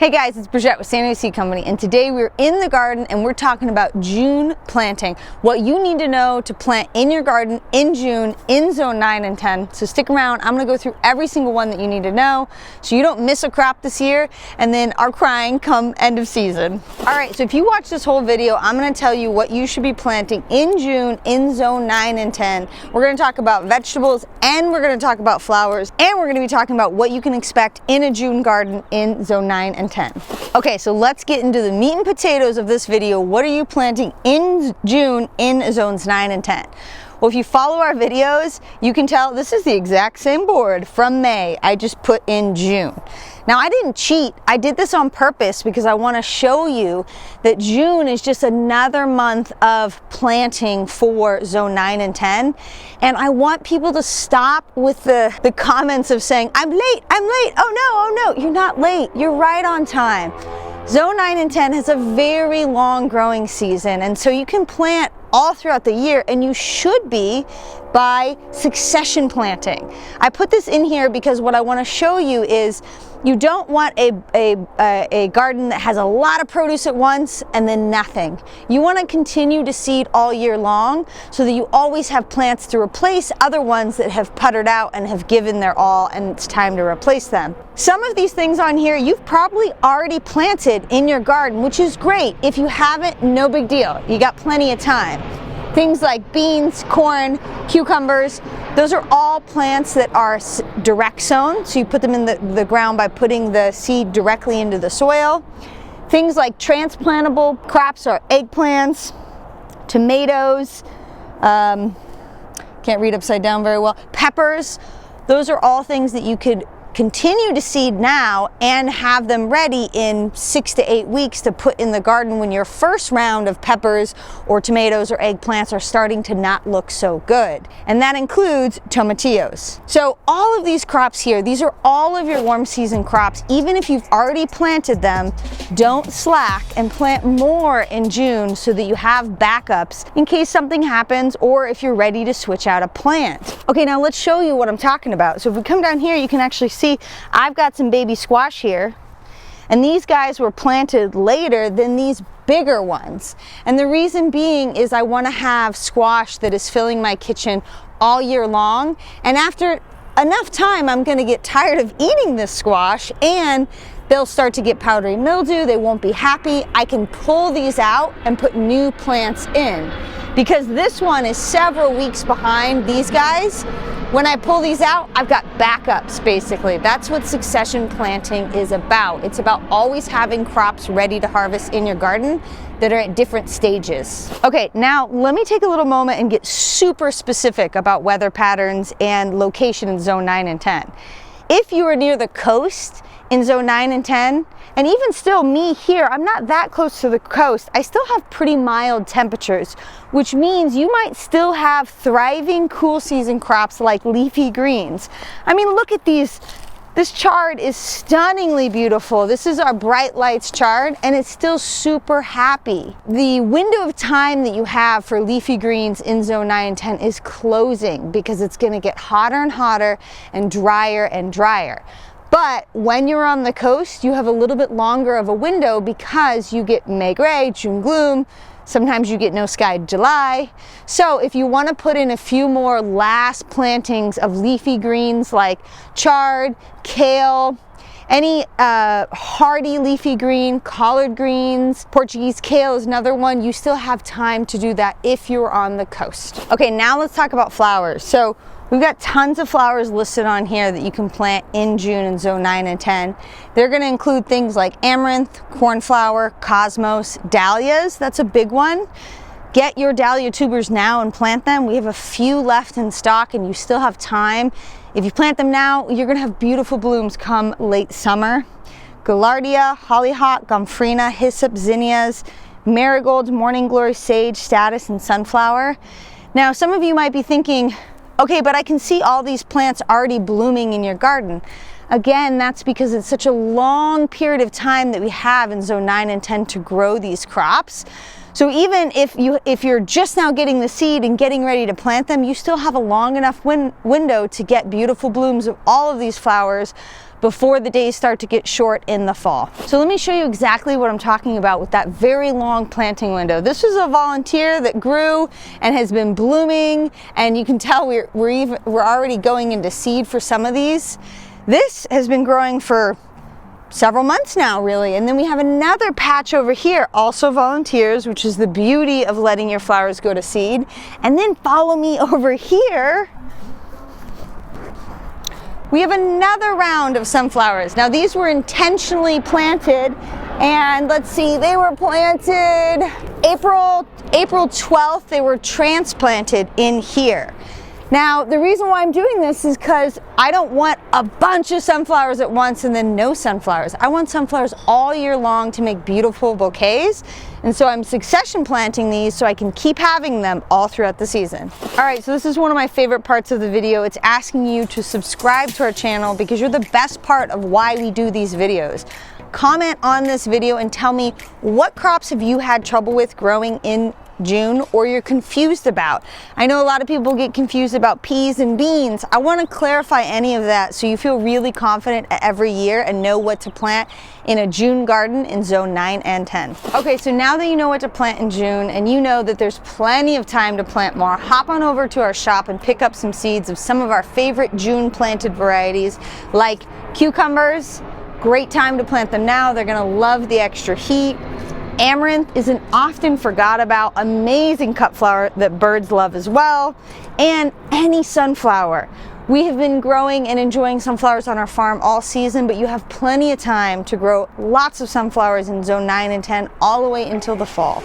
Hey guys, it's Brijette with San Diego Seed Company, and today we're in the garden and we're talking about June planting. What you need to know to plant in your garden in June in zone 9 and 10. So stick around, I'm gonna go through every single one that you need to know so you don't miss a crop this year and then are crying come end of season. All right, so if you watch this whole video, I'm gonna tell you what you should be planting in June in zone 9 and 10. We're gonna talk about vegetables and we're gonna talk about flowers and we're gonna be talking about what you can expect in a June garden in zone 9 and 10. Okay, so let's get into the meat and potatoes of this video. What are you planting in June in zones 9 and 10? Well, if you follow our videos, you can tell this is the exact same board from May. I just put in June. Now, I didn't cheat. I did this on purpose because I want to show you that June is just another month of planting for zone 9 and 10. And I want people to stop with the comments of saying, I'm late, oh no, you're not late, you're right on time. Zone 9 and 10 has a very long growing season, and so you can plant all throughout the year, and you should be by succession planting. I put this in here because what I want to show you is you don't want a garden that has a lot of produce at once and then nothing. You want to continue to seed all year long so that you always have plants to replace other ones that have puttered out and have given their all and it's time to replace them. Some of these things on here you've probably already planted in your garden, which is great. If you haven't, no big deal. You got plenty of time. Things like beans, corn, cucumbers, those are all plants that are direct sown. So you put them in the ground by putting the seed directly into the soil. Things like transplantable crops are eggplants, tomatoes, can't read upside down very well, peppers. Those are all things that you could continue to seed now and have them ready in 6 to 8 weeks to put in the garden when your first round of peppers or tomatoes or eggplants are starting to not look so good. And that includes tomatillos. So all of these crops here, these are all of your warm season crops. Even if you've already planted them, don't slack and plant more in June so that you have backups in case something happens or if you're ready to switch out a plant. Okay, now let's show you what I'm talking about. So if we come down here, you can actually see I've got some baby squash here, and these guys were planted later than these bigger ones. And the reason being is I want to have squash that is filling my kitchen all year long, and after enough time I'm going to get tired of eating this squash and they'll start to get powdery mildew, they won't be happy. I can pull these out and put new plants in. Because this one is several weeks behind these guys, when I pull these out, I've got backups basically. That's what succession planting is about. It's about always having crops ready to harvest in your garden that are at different stages. Okay, now let me take a little moment and get super specific about weather patterns and location in zone 9 and 10. If you are near the coast in zone 9 and 10, and even still me here, I'm not that close to the coast, I still have pretty mild temperatures, which means you might still have thriving cool season crops like leafy greens. I mean, look at these. This chard is stunningly beautiful. This is our Bright Lights chard, and it's still super happy. The window of time that you have for leafy greens in zone 9 and 10 is closing because it's gonna get hotter and hotter and drier. But when you're on the coast, you have a little bit longer of a window because you get May gray, June gloom, sometimes you get no sky July. So if you want to put in a few more last plantings of leafy greens like chard, kale, any hardy leafy green, collard greens, Portuguese kale is another one. You still have time to do that if you're on the coast. Okay, now let's talk about flowers. So we've got tons of flowers listed on here that you can plant in June in zone 9 and 10. They're going to include things like amaranth, cornflower, cosmos, dahlias. That's a big one. Get your dahlia tubers now and plant them. We have a few left in stock and you still have time. If you plant them now, you're going to have beautiful blooms come late summer. Gaillardia, hollyhock, gomphrena, hyssop, zinnias, marigold, morning glory, sage, statice, and sunflower. Now, some of you might be thinking, okay, but I can see all these plants already blooming in your garden. Again, that's because it's such a long period of time that we have in zone 9 and 10 to grow these crops. So even if you're just now getting the seed and getting ready to plant them, you still have a long enough window to get beautiful blooms of all of these flowers before the days start to get short in the fall. So let me show you exactly what I'm talking about with that very long planting window. This was a volunteer that grew and has been blooming, and you can tell we're already going into seed for some of these. This has been growing for several months now, really. And then we have another patch over here, also volunteers, which is the beauty of letting your flowers go to seed. And then follow me over here. We have another round of sunflowers. Now these were intentionally planted, and let's see, they were planted April 12th, they were transplanted in here. Now, the reason why I'm doing this is because I don't want a bunch of sunflowers at once and then no sunflowers. I want sunflowers all year long to make beautiful bouquets. And so I'm succession planting these so I can keep having them all throughout the season. All right, so this is one of my favorite parts of the video. It's asking you to subscribe to our channel because you're the best part of why we do these videos. Comment on this video and tell me what crops have you had trouble with growing in June or you're confused about. I know a lot of people get confused about peas and beans. I want to clarify any of that so you feel really confident every year and know what to plant in a June garden in zone 9 and 10. Okay, so now that you know what to plant in June and you know that there's plenty of time to plant more, hop on over to our shop and pick up some seeds of some of our favorite June planted varieties like cucumbers. Great time to plant them now. They're going to love the extra heat. Amaranth is an often forgot about, amazing cut flower that birds love as well. And any sunflower. We have been growing and enjoying sunflowers on our farm all season, but you have plenty of time to grow lots of sunflowers in zone 9 and 10 all the way until the fall.